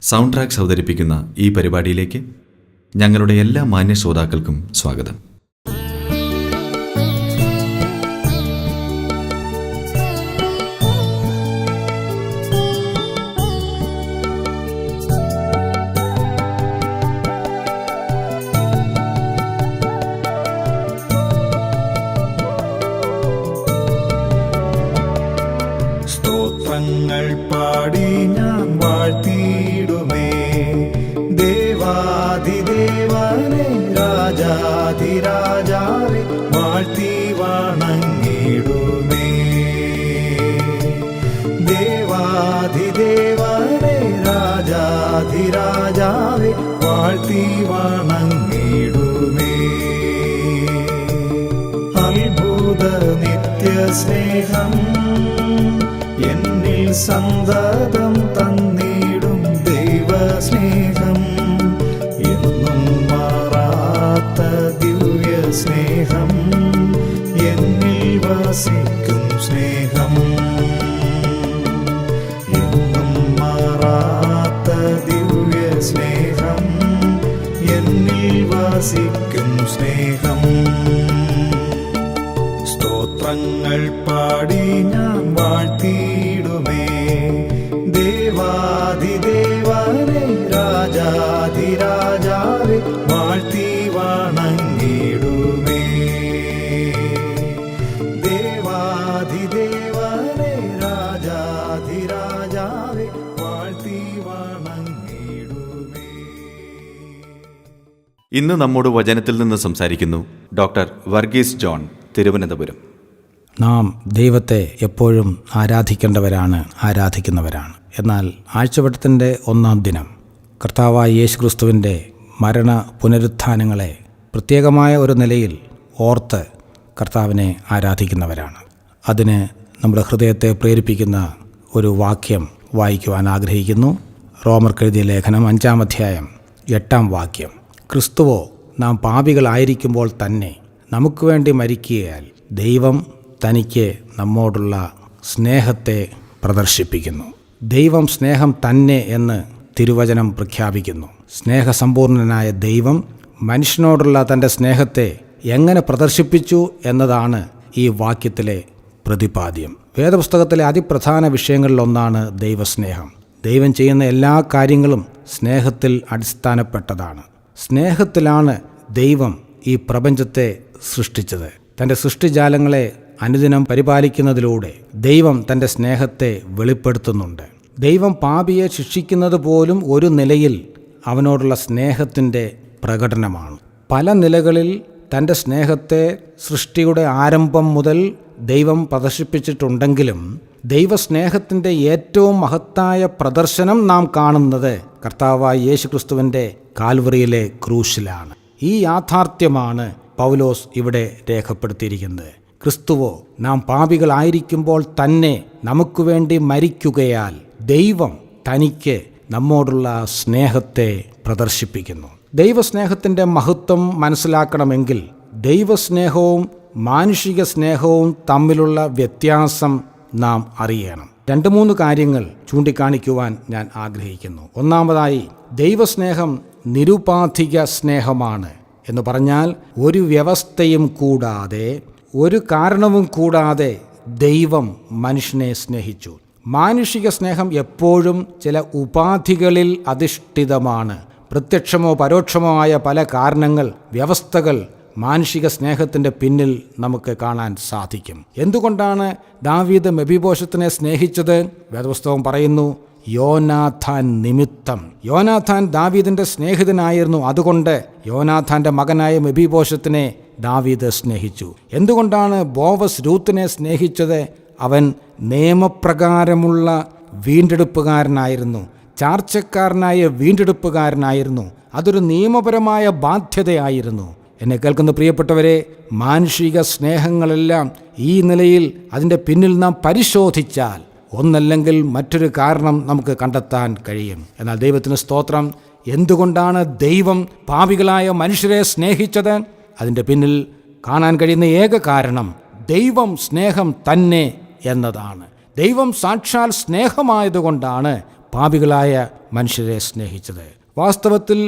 Sound tracks അവതരിപ്പിക്കുന്ന ഈ പരിപാടിയിലേക്ക് ഞങ്ങളുടെ എല്ലാ മാന്യ ശ്രോതാക്കൾക്കും സ്വാഗതം. സ്തോത്രങ്ങൾ പാടി ഞാൻ വാഴ്ത്തിയിടുമേ ദേവാധിദേവനെ രാജാധിരാജാവെ വാഴ്ത്തി വണങ്ങിടുമേ. ദേവാധിദേവനെ രാജാധിരാജാവെ വാഴ്ത്തി വണങ്ങിടുമേ. അത്ഭുത നിത്യസ്നേഹം എന്നിൽ സന്തതം തന്നിടും ദൈവസ്നേഹം, എന്നും മാറാത്ത ദിവ്യ സ്നേഹം, എന്നിൽ വസിക്കും സ്നേഹം, എന്നും മാറാത്ത ദിവ്യ സ്നേഹം, എന്നിൽ വസിക്കും സ്നേഹം. സ്തോത്രങ്ങൾ പാടി ഞാൻ വാഴ്ത്തിയിടുമേ ദേവാധിദേവനെ രാജാധിരാജാവെ വാഴ്ത്തി വണങ്ങിടുമേ. ദേവാധിദേവനെ രാജാധിരാജാവെ വാഴ്ത്തി വണങ്ങിടുമേ. ഇന്ന് നമ്മോട് വചനത്തിൽ നിന്ന് സംസാരിക്കുന്നു ഡോക്ടർ വർഗീസ് ജോൺ, തിരുവനന്തപുരം. നാം ദൈവത്തെ എപ്പോഴും ആരാധിക്കുന്നവരാണ്. എന്നാൽ ആഴ്ചവട്ടത്തിൻ്റെ 1-ാം ദിനം കർത്താവായ യേശുക്രിസ്തുവിൻ്റെ മരണ പുനരുത്ഥാനങ്ങളെ പ്രത്യേകമായ ഒരു നിലയിൽ ഓർത്ത് കർത്താവിനെ ആരാധിക്കുന്നവരാണ്. അതിന് നമ്മുടെ ഹൃദയത്തെ പ്രേരിപ്പിക്കുന്ന ഒരു വാക്യം വായിക്കുവാൻ ആഗ്രഹിക്കുന്നു. റോമർക്കെഴുതിയ ലേഖനം 5-ാം അധ്യായം 8-ാം വാക്യം. ക്രിസ്തുവോ നാം പാപികളായിരിക്കുമ്പോൾ തന്നെ നമുക്ക് വേണ്ടി മരിക്കുകയാൽ ദൈവം തനിക്ക് നമ്മോടുള്ള സ്നേഹത്തെ പ്രദർശിപ്പിക്കുന്നു. ദൈവം സ്നേഹം തന്നെ എന്ന് തിരുവചനം പ്രഖ്യാപിക്കുന്നു. സ്നേഹസമ്പൂർണനായ ദൈവം മനുഷ്യനോടുള്ള തൻ്റെ സ്നേഹത്തെ എങ്ങനെ പ്രദർശിപ്പിച്ചു എന്നതാണ് ഈ വാക്യത്തിലെ പ്രതിപാദ്യം. വേദപുസ്തകത്തിലെ അതിപ്രധാന വിഷയങ്ങളിലൊന്നാണ് ദൈവസ്നേഹം. ദൈവം ചെയ്യുന്ന എല്ലാ കാര്യങ്ങളും സ്നേഹത്തിൽ അടിസ്ഥാനപ്പെട്ടതാണ്. സ്നേഹത്തിലാണ് ദൈവം ഈ പ്രപഞ്ചത്തെ സൃഷ്ടിച്ചത്. തൻ്റെ സൃഷ്ടിജാലങ്ങളെ അനുദിനം പരിപാലിക്കുന്നതിലൂടെ ദൈവം തൻ്റെ സ്നേഹത്തെ വെളിപ്പെടുത്തുന്നുണ്ട്. ദൈവം പാപിയെ ശിക്ഷിക്കുന്നത് പോലും ഒരു നിലയിൽ അവനോടുള്ള സ്നേഹത്തിൻ്റെ പ്രകടനമാണ്. പല നിലകളിൽ തൻ്റെ സ്നേഹത്തെ സൃഷ്ടിയുടെ ആരംഭം മുതൽ ദൈവം പ്രദർശിപ്പിച്ചിട്ടുണ്ടെങ്കിലും ദൈവസ്നേഹത്തിൻ്റെ ഏറ്റവും മഹത്തായ പ്രദർശനം നാം കാണുന്നത് കർത്താവായ യേശുക്രിസ്തുവിൻ്റെ കാൽവറിയിലെ ക്രൂശിലാണ്. ഈ യാഥാർത്ഥ്യമാണ് പൗലോസ് ഇവിടെ രേഖപ്പെടുത്തിയിരിക്കുന്നത്. ക്രിസ്തുവോ നാം പാപികളായിരിക്കുമ്പോൾ തന്നെ നമുക്ക് വേണ്ടി മരിക്കുകയാൽ ദൈവം തനിക്ക് നമ്മോടുള്ള സ്നേഹത്തെ പ്രദർശിപ്പിക്കുന്നു. ദൈവസ്നേഹത്തിൻ്റെ മഹത്വം മനസ്സിലാക്കണമെങ്കിൽ ദൈവസ്നേഹവും മാനുഷിക സ്നേഹവും തമ്മിലുള്ള വ്യത്യാസം നാം അറിയണം. 2-3 കാര്യങ്ങൾ ചൂണ്ടിക്കാണിക്കുവാൻ ഞാൻ ആഗ്രഹിക്കുന്നു. ഒന്നാമതായി, ദൈവസ്നേഹം നിരുപാധിക സ്നേഹമാണ് എന്ന് പറഞ്ഞാൽ ഒരു വ്യവസ്ഥയും കൂടാതെ, ഒരു കാരണവും കൂടാതെ ദൈവം മനുഷ്യനെ സ്നേഹിച്ചു. മാനുഷിക സ്നേഹം എപ്പോഴും ചില ഉപാധികളിൽ അധിഷ്ഠിതമാണ്. പ്രത്യക്ഷമോ പരോക്ഷമോ ആയ പല കാരണങ്ങൾ, വ്യവസ്ഥകൾ മാനുഷിക സ്നേഹത്തിൻ്റെ പിന്നിൽ നമുക്ക് കാണാൻ സാധിക്കും. എന്തുകൊണ്ടാണ് ദാവീദ് മെഫീബോശത്തിനെ സ്നേഹിച്ചത്? വേദപുസ്തകം പറയുന്നു, യോനാഥാൻ നിമിത്തം. യോനാഥാൻ ദാവീദിന്റെ സ്നേഹിതനായിരുന്നു. അതുകൊണ്ട് യോനാഥാന്റെ മകനായ മെഫീബോശത്തിനെ ദാവീദ് സ്നേഹിച്ചു. എന്തുകൊണ്ടാണ് ബോവസ് രൂത്തിനെ സ്നേഹിച്ചത്? അവൻ നിയമപ്രകാരമുള്ള വീണ്ടെടുപ്പുകാരനായിരുന്നു, ചാർച്ചക്കാരനായ വീണ്ടെടുപ്പുകാരനായിരുന്നു. അതൊരു നിയമപരമായ ബാധ്യതയായിരുന്നു. എന്നെ കേൾക്കുന്ന പ്രിയപ്പെട്ടവരെ, മാനുഷിക സ്നേഹങ്ങളെല്ലാം ഈ നിലയിൽ അതിൻ്റെ പിന്നിൽ നാം പരിശോധിച്ചാൽ ഒന്നല്ലെങ്കിൽ മറ്റൊരു കാരണം നമുക്ക് കണ്ടെത്താൻ കഴിയും. എന്നാൽ ദൈവത്തിന് സ്തോത്രം. എന്തുകൊണ്ടാണ് ദൈവം പാപികളായ മനുഷ്യരെ സ്നേഹിച്ചത്? അതിൻ്റെ പിന്നിൽ കാണാൻ കഴിയുന്ന ഏക കാരണം ദൈവം സ്നേഹം തന്നെ എന്നതാണ്. ദൈവം സാക്ഷാൽ സ്നേഹമായതുകൊണ്ടാണ് പാപികളായ മനുഷ്യരെ സ്നേഹിച്ചത്. വാസ്തവത്തിൽ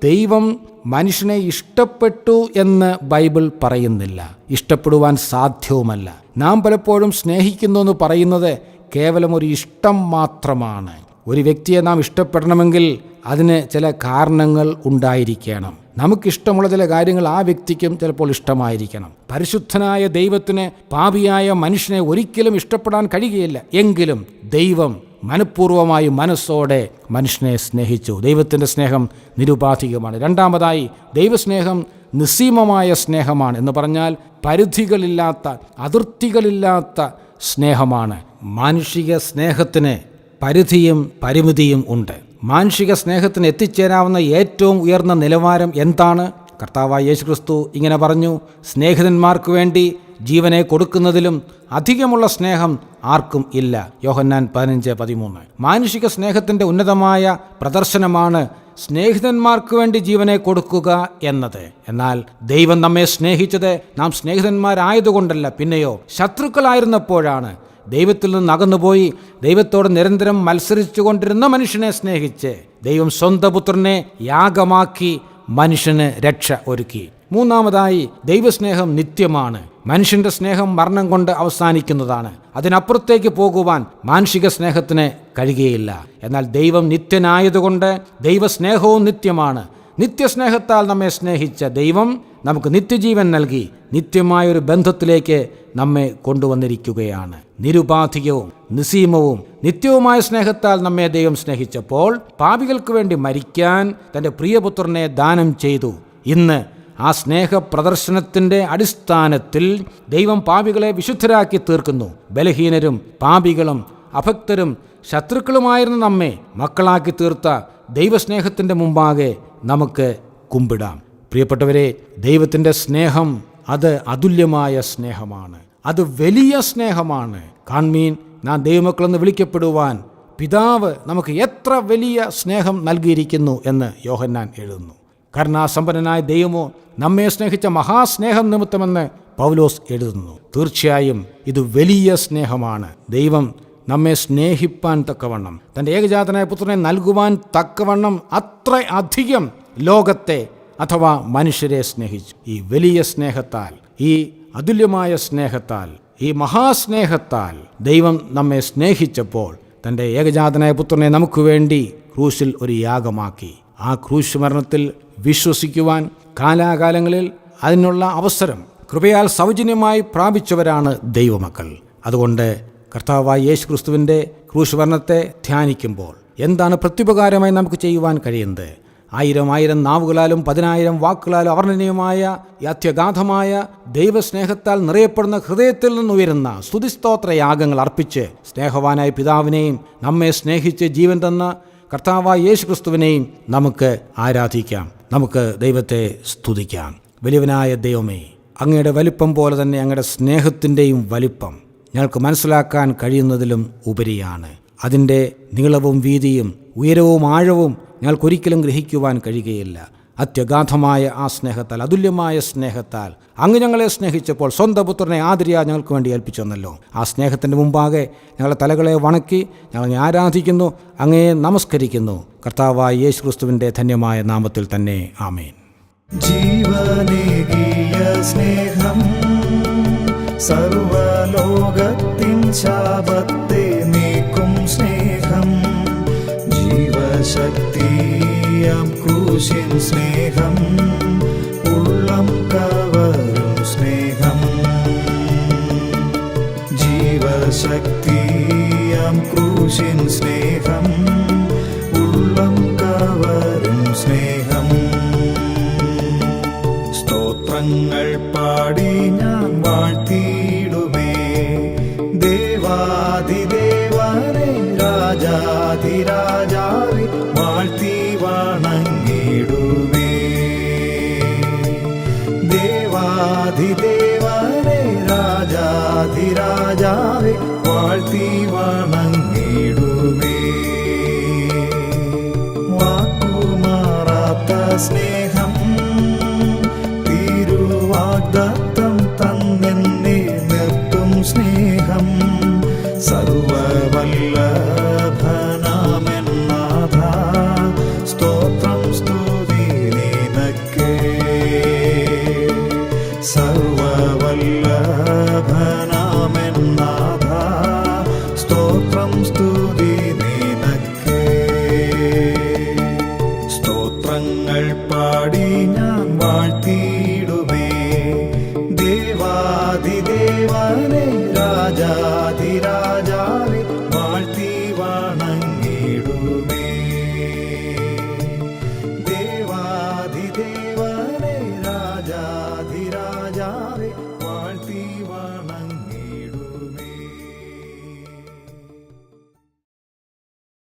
ദൈവം മനുഷ്യനെ ഇഷ്ടപ്പെട്ടു എന്ന് ബൈബിൾ പറയുന്നില്ല. ഇഷ്ടപ്പെടുവാൻ സാധ്യവുമല്ല. നാം പലപ്പോഴും സ്നേഹിക്കുന്നു എന്ന് പറയുന്നത് കേവലം ഒരു ഇഷ്ടം മാത്രമാണ്. ഒരു വ്യക്തിയെ നാം ഇഷ്ടപ്പെടണമെങ്കിൽ അതിന് ചില കാരണങ്ങൾ ഉണ്ടായിരിക്കണം. നമുക്കിഷ്ടമുള്ള ചില കാര്യങ്ങൾ ആ വ്യക്തിക്കും ചിലപ്പോൾ ഇഷ്ടമായിരിക്കണം. പരിശുദ്ധനായ ദൈവത്തിന് പാപിയായ മനുഷ്യനെ ഒരിക്കലും ഇഷ്ടപ്പെടാൻ കഴിയുകയില്ല. എങ്കിലും ദൈവം മനഃപൂർവ്വമായി മനസ്സോടെ മനുഷ്യനെ സ്നേഹിച്ചു. ദൈവത്തിൻ്റെ സ്നേഹം നിരുപാധികമാണ്. രണ്ടാമതായി, ദൈവസ്നേഹം നിസ്സീമമായ സ്നേഹമാണ്. എന്ന് പറഞ്ഞാൽ പരിധികളില്ലാത്ത, അതിർത്തികളില്ലാത്ത സ്നേഹമാണ്. മാനുഷിക സ്നേഹത്തിന് പരിധിയും പരിമിതിയും ഉണ്ട്. മാനുഷിക സ്നേഹത്തിന് എത്തിച്ചേരാവുന്ന ഏറ്റവും ഉയർന്ന നിലവാരം എന്താണ്? കർത്താവായ യേശുക്രിസ്തു ഇങ്ങനെ പറഞ്ഞു, സ്നേഹിതന്മാർക്ക് വേണ്ടി ജീവനെ കൊടുക്കുന്നതിലും അധികമുള്ള സ്നേഹം ആർക്കും ഇല്ല. യോഹന്നാൻ 15:13. മാനുഷിക സ്നേഹത്തിൻ്റെ ഉന്നതമായ പ്രദർശനമാണ് സ്നേഹിതന്മാർക്ക് വേണ്ടി ജീവനെ കൊടുക്കുക എന്നത്. എന്നാൽ ദൈവം നമ്മെ സ്നേഹിച്ചത് നാം സ്നേഹിതന്മാരായതുകൊണ്ടല്ല, പിന്നെയോ ശത്രുക്കളായിരുന്നപ്പോഴാണ്. ദൈവത്തിൽ നിന്ന് അകന്നുപോയി ദൈവത്തോട് നിരന്തരം മത്സരിച്ചു കൊണ്ടിരുന്ന മനുഷ്യനെ സ്നേഹിച്ച് ദൈവം സ്വന്തം പുത്രനെ യാഗമാക്കി മനുഷ്യന് രക്ഷ ഒരുക്കി. മൂന്നാമതായി, ദൈവസ്നേഹം നിത്യമാണ്. മനുഷ്യന്റെ സ്നേഹം മരണം കൊണ്ട് അവസാനിക്കുന്നതാണ്. അതിനപ്പുറത്തേക്ക് പോകുവാൻ മാനുഷിക സ്നേഹത്തിന് കഴിയുകയില്ല. എന്നാൽ ദൈവം നിത്യനായതുകൊണ്ട് ദൈവസ്നേഹവും നിത്യമാണ്. നിത്യസ്നേഹത്താൽ നമ്മെ സ്നേഹിച്ച ദൈവം നമുക്ക് നിത്യജീവൻ നൽകി നിത്യമായൊരു ബന്ധത്തിലേക്ക് നമ്മെ കൊണ്ടുവന്നിരിക്കുകയാണ്. നിരുപാധികവും നിസ്സീമവും നിത്യവുമായ സ്നേഹത്താൽ നമ്മെ ദൈവം സ്നേഹിച്ചപ്പോൾ പാപികൾക്ക് വേണ്ടി മരിക്കാൻ തൻ്റെ പ്രിയപുത്രനെ ദാനം ചെയ്തു. ഇന്ന് ആ സ്നേഹ പ്രദർശനത്തിൻ്റെ അടിസ്ഥാനത്തിൽ ദൈവം പാപികളെ വിശുദ്ധരാക്കി തീർക്കുന്നു. ബലഹീനരും പാപികളും അഭക്തരും ശത്രുക്കളുമായിരുന്ന നമ്മെ മക്കളാക്കി തീർത്ത ദൈവസ്നേഹത്തിൻ്റെ മുമ്പാകെ നമുക്ക് കുമ്പിടാം. പ്രിയപ്പെട്ടവരെ, ദൈവത്തിൻ്റെ സ്നേഹം അത് അതുല്യമായ സ്നേഹമാണ്. അത് വലിയ സ്നേഹമാണ്. കാൺമീൻ, നാം ദൈവമക്കളെന്ന് വിളിക്കപ്പെടുവാൻ പിതാവ് നമുക്ക് എത്ര വലിയ സ്നേഹം നൽകിയിരിക്കുന്നു എന്ന് യോഹന്നാൻ എഴുതുന്നു. കരുണാസമ്പന്നനായ ദൈവമോ നമ്മെ സ്നേഹിച്ച മഹാസ്നേഹം നിമിത്തമെന്ന് പൗലോസ് എഴുതുന്നു. തീർച്ചയായും ഇത് വലിയ സ്നേഹമാണ്. ദൈവം നമ്മെ സ്നേഹിപ്പാൻ തക്കവണ്ണം, തൻ്റെ ഏകജാതനായ പുത്രനെ നൽകുവാൻ തക്കവണ്ണം അത്ര അധികം ലോകത്തെ അഥവാ മനുഷ്യരെ സ്നേഹിച്ചു. ഈ വലിയ സ്നേഹത്താൽ, ഈ അതുല്യമായ സ്നേഹത്താൽ, ഈ മഹാസ്നേഹത്താൽ ദൈവം നമ്മെ സ്നേഹിച്ചപ്പോൾ തൻ്റെ ഏകജാതനായ പുത്രനെ നമുക്ക് വേണ്ടി ക്രൂശിൽ ഒരു യാഗമാക്കി. ആ ക്രൂശ് മരണത്തിൽ വിശ്വസിക്കുവാൻ കാലാകാലങ്ങളിൽ അതിനുള്ള അവസരം കൃപയാൽ സൗജന്യമായി പ്രാപിച്ചവരാണ് ദൈവമക്കൾ. അതുകൊണ്ട് കർത്താവായ യേശുക്രിസ്തുവിൻ്റെ ക്രൂശ് മരണത്തെ ധ്യാനിക്കുമ്പോൾ എന്താണ് പ്രത്യുപകാരമായി നമുക്ക് ചെയ്യുവാൻ കഴിയുന്നത്? 1000 നാവുകളാലും 10,000 വാക്കുകളാലും അവർണ്ണനീയമായ ഈ അത്യഗാധമായ ദൈവസ്നേഹത്താൽ നിറയപ്പെടുന്ന ഹൃദയത്തിൽ നിന്നുയരുന്ന സ്തുതിസ്തോത്ര യാഗങ്ങൾ അർപ്പിച്ച് സ്നേഹവാനായ പിതാവിനെയും നമ്മെ സ്നേഹിച്ച് ജീവൻ തന്ന കർത്താവായ യേശുക്രിസ്തുവിനെയും നമുക്ക് ആരാധിക്കാം. നമുക്ക് ദൈവത്തെ സ്തുതിക്കാം. വലിയവനായ ദൈവമേ, അങ്ങയുടെ വലിപ്പം പോലെ തന്നെ അങ്ങയുടെ സ്നേഹത്തിൻ്റെയും വലിപ്പം ഞങ്ങൾക്ക് മനസ്സിലാക്കാൻ കഴിയുന്നതിലും ഉപരിയാണ്. അതിൻ്റെ നീളവും വീതിയും ഉയരവും ആഴവും ഞങ്ങൾക്കൊരിക്കലും ഗ്രഹിക്കുവാൻ കഴിയുകയില്ല. അത്യഗാധമായ ആ സ്നേഹത്താൽ, അതുല്യമായ സ്നേഹത്താൽ അങ്ങ് ഞങ്ങളെ സ്നേഹിച്ചപ്പോൾ സ്വന്തം പുത്രനെ ആദരിയാ ഞങ്ങൾക്ക് വേണ്ടി ഏൽപ്പിച്ചു തന്നല്ലോ. ആ സ്നേഹത്തിൻ്റെ മുമ്പാകെ ഞങ്ങളുടെ തലകളെ വണക്കി ഞങ്ങളെ ആരാധിക്കുന്നു, അങ്ങയെ നമസ്കരിക്കുന്നു. കർത്താവായ യേശുക്രിസ്തുവിൻ്റെ ധന്യമായ നാമത്തിൽ തന്നെ ആമേൻ. ജീവനേകിയ സ്നേഹം സർവലോകത്തിൻ ശാപത്തെ നീക്കും സ്നേഹം, ജീവശക്തിയാം ക്രൂശിൻ സ്നേഹം, ഉള്ളം കവരും സ്നേഹം. ജീവശക്തിയാം ക്രൂശിൻ സ്നേഹം, ഉള്ളം കവരും സ്നേഹം. സ്തോത്രങ്ങൾ പാടി ഞാൻ വാഴ്ത്തിയിടുമേ ദേവാധിദേവനെ, രാജാധിരാജാവെ വാഴ്ത്തി വണങ്ങിടുമേ. ദേവാധിദേവനെ, രാജാധിരാജാവെ വാഴ്ത്തി വണങ്ങിടുമേ. വാക്കുമാറാത്ത സ്നേഹം, തിരുവാഗ്ദത്തം തന്നെന്നെ നിർത്തും സ്നേഹം, സർവവല്ലഭനാമെൻ ഹേ